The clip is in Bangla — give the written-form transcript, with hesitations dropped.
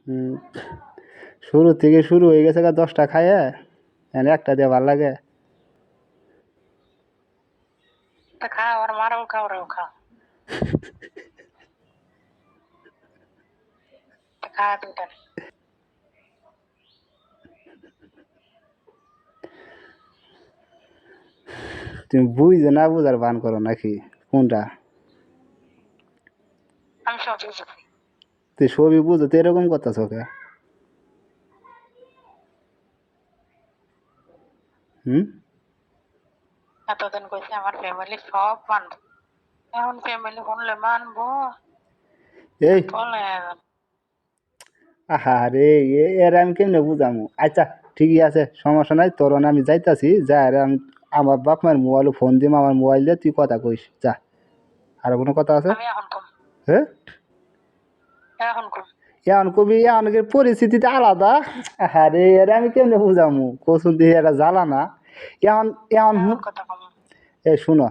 হুম, শুরু থেকে শুরু হয়ে গেছে গা 10টা খাইয়ে এখন একটা দিয়ে ভাল লাগে। তা খা, আর মারাও খা, ওরাও খা। তা খা দুটা। তুমি বুঝে না বুঝার ভান করো নাকি কোনটা? আমি সব বুঝেছি। তুই সবই বুঝো তো এরকম করতেছ ওকে। হুম, এতদিন কইছে আমার ফ্যামিলি সব মানবো, এখন ফ্যামিলি শুনলে মানবো? এই বলে আহারে এর আমি কেমনে বুঝামু? আচ্ছা ঠিকই আছে, সমস্যা নাই, তোর না আমি যাইতাছি, যা রে আমি আমার বাপ মায়ের মোবাইলে ফোন দিম, আমার মোবাইল দিয়ে তুই কথা কইস যা। আর কোনো কথা আছে? আমি এখন কম, হ্যাঁ, এখন কম। এখন কবি এখনকার পরিস্থিতিটা আলাদা। আরে এর আমি কেমনে বুঝামু? কসুন দিয়ে এটা জ্বালা না। এখন এখন এখন কথা কম। এ শুনো,